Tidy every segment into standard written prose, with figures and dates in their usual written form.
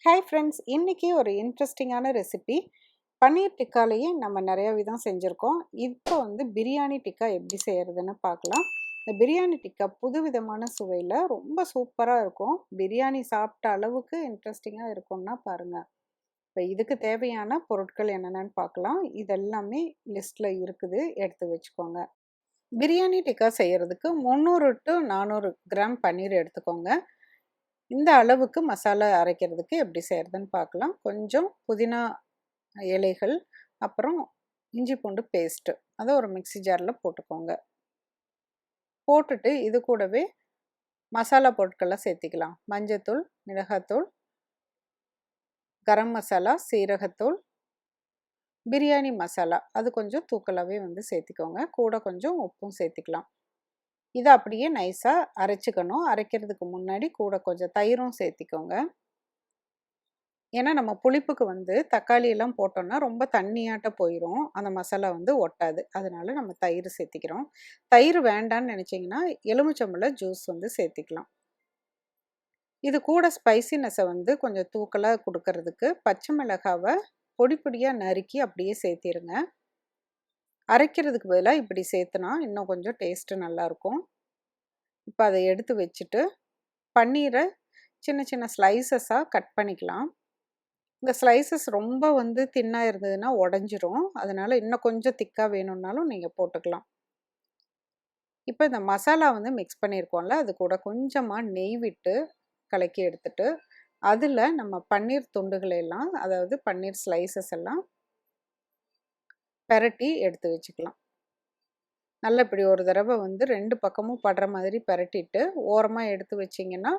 Hi friends, இன்றைக்கி ஒரு இன்ட்ரெஸ்டிங்கான ரெசிபி. பன்னீர் டிக்காலேயே நம்ம நிறைய விதம் செஞ்சுருக்கோம். இப்போ பிரியாணி டிக்கா எப்படி செய்கிறதுன்னு பார்க்கலாம். இந்த பிரியாணி டிக்கா புது விதமான சுவையில் ரொம்ப சூப்பராக இருக்கும். பிரியாணி சாப்பிட்ட அளவுக்கு இன்ட்ரெஸ்டிங்காக இருக்கும்னா பாருங்கள். இப்போ இதுக்கு தேவையான பொருட்கள் என்னென்னு பார்க்கலாம். இதெல்லாமே லிஸ்ட்டில் இருக்குது, எடுத்து வச்சுக்கோங்க. பிரியாணி டிக்கா செய்கிறதுக்கு 300 to 400 கிராம் பன்னீர் எடுத்துக்கோங்க. இந்த அளவுக்கு மசாலா அரைக்கிறதுக்கு எப்படி செய்கிறதுன்னு பார்க்கலாம். கொஞ்சம் புதினா இலைகள், அப்புறம் இஞ்சி பூண்டு பேஸ்ட்டு, அதை ஒரு மிக்ஸி ஜாரில் போட்டுக்கோங்க. போட்டுட்டு இது கூடவே மசாலா பொருட்கள்லாம் சேர்த்திக்கலாம். மஞ்சத்தூள், மிளகாத்தூள், கரம் மசாலா, சீரகத்தூள், பிரியாணி மசாலா அது கொஞ்சம் தூக்கலாகவே சேர்த்திக்கோங்க. கூட கொஞ்சம் உப்பும் சேர்த்திக்கலாம். இதை அப்படியே நைஸாக அரைச்சிக்கணும். அரைக்கிறதுக்கு முன்னாடி கூட கொஞ்சம் தயிரும் சேர்த்திக்கோங்க. ஏன்னா நம்ம புளிப்புக்கு தக்காளியெல்லாம் போட்டோம்னா ரொம்ப தண்ணியாட்ட போயிடும், அந்த மசாலா ஒட்டாது. அதனால நம்ம தயிர் சேர்த்திக்கிறோம். தயிர் வேண்டான்னு நினச்சிங்கன்னா எலுமிச்சம்பழம் ஜூஸ் சேர்த்திக்கலாம். இது கூட ஸ்பைசினஸை கொஞ்சம் தூக்கலாக கொடுக்கறதுக்கு பச்சை மிளகாவை பொடி பொடியாக நறுக்கி அப்படியே சேர்த்திருங்க. அரைக்கிறதுக்கு பதிலாக இப்படி சேர்த்துனா இன்னும் கொஞ்சம் டேஸ்ட்டு நல்லாயிருக்கும். இப்போ அதை எடுத்து வச்சுட்டு பன்னீரை சின்ன சின்ன ஸ்லைசஸாக கட் பண்ணிக்கலாம். இந்த ஸ்லைசஸ் ரொம்ப தின்னாக இருந்ததுன்னா உடஞ்சிரும். அதனால் இன்னும் கொஞ்சம் திக்காக வேணும்னாலும் நீங்கள் போட்டுக்கலாம். இப்போ இந்த மசாலா மிக்ஸ் பண்ணியிருக்கோம்ல, அது கூட கொஞ்சமாக நெய் விட்டு கலக்கி எடுத்துட்டு அதில் நம்ம பன்னீர் துண்டுகளை எல்லாம், அதாவது பன்னீர் ஸ்லைசஸ் எல்லாம் பெரட்டி எடுத்து வச்சுக்கலாம். நல்லா இப்படி ஒரு தடவை 2 பக்கமும் படுற மாதிரி பெரட்டிட்டு ஓரமாக எடுத்து வச்சிங்கன்னா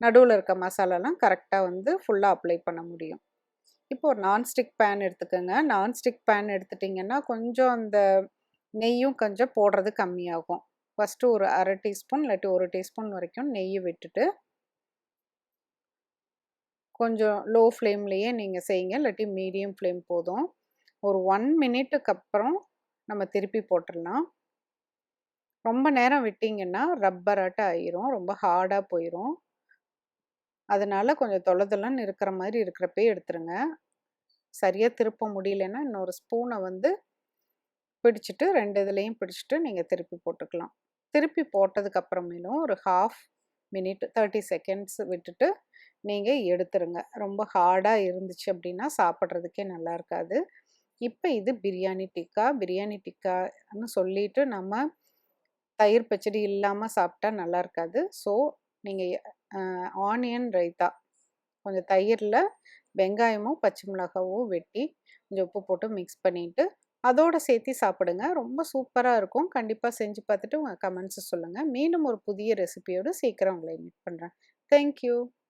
நடுவில் இருக்க மசாலாலாம் கரெக்டாக ஃபுல்லாக அப்ளை பண்ண முடியும். இப்போ ஒரு நான்ஸ்டிக் பேன் எடுத்துக்கோங்க. நான்ஸ்டிக் பேன் எடுத்துட்டிங்கன்னா கொஞ்சம் அந்த நெய்யும் கொஞ்சம் போடுறது கம்மியாகும். ஃபஸ்ட்டு ஒரு 1/2 டீஸ்பூன் இல்லாட்டி 1 டீஸ்பூன் வரைக்கும் நெய் விட்டுட்டு கொஞ்சம் லோ ஃப்ளேம்லேயே நீங்கள் செய்யுங்க, இல்லாட்டி மீடியம் ஃப்ளேம் போதும். ஒரு 1 மினிட்டுக்கு அப்புறம் நம்ம திருப்பி போட்டுடலாம். ரொம்ப நேரம் விட்டிங்கன்னா ரப்பராட்ட ஆயிரும், ரொம்ப ஹார்டாக போயிடும். அதனால் கொஞ்சம் தொளதொளன்னு இருக்கிற மாதிரி இருக்கிறப்பே எடுத்துருங்க. சரியாக திருப்ப முடியலன்னா இன்னொரு ஸ்பூனை பிடிச்சிட்டு 2 இதுலேயும் பிடிச்சிட்டு நீங்கள் திருப்பி போட்டுக்கலாம். திருப்பி போட்டதுக்கப்புறமேலும் ஒரு 1/2 மினிட் 30 செகண்ட்ஸ் விட்டுட்டு நீங்கள் எடுத்துருங்க. ரொம்ப ஹார்டாக இருந்துச்சு அப்படின்னா சாப்பிட்றதுக்கே நல்லா இருக்காது. இப்போ இது பிரியாணி டிக்கா. பிரியாணி டிக்கான்னு சொல்லிட்டு நம்ம தயிர் பச்சடி இல்லாமல் சாப்பிட்டா நல்லா இருக்காது. ஸோ நீங்கள் ஆனியன் ரைத்தா கொஞ்சம் தயிரில் வெங்காயமும் பச்சை மிளகாவும் வெட்டி கொஞ்சம் உப்பு போட்டு மிக்ஸ் பண்ணிவிட்டு அதோடு சேர்த்து சாப்பிடுங்க. ரொம்ப சூப்பராக இருக்கும். கண்டிப்பாக செஞ்சு பார்த்துட்டு உங்கள் கமெண்ட்ஸை சொல்லுங்கள். மீண்டும் ஒரு புதிய ரெசிபியோடு சீக்கிரம் உங்களை மீட் பண்ணுறேன். தேங்க்யூ.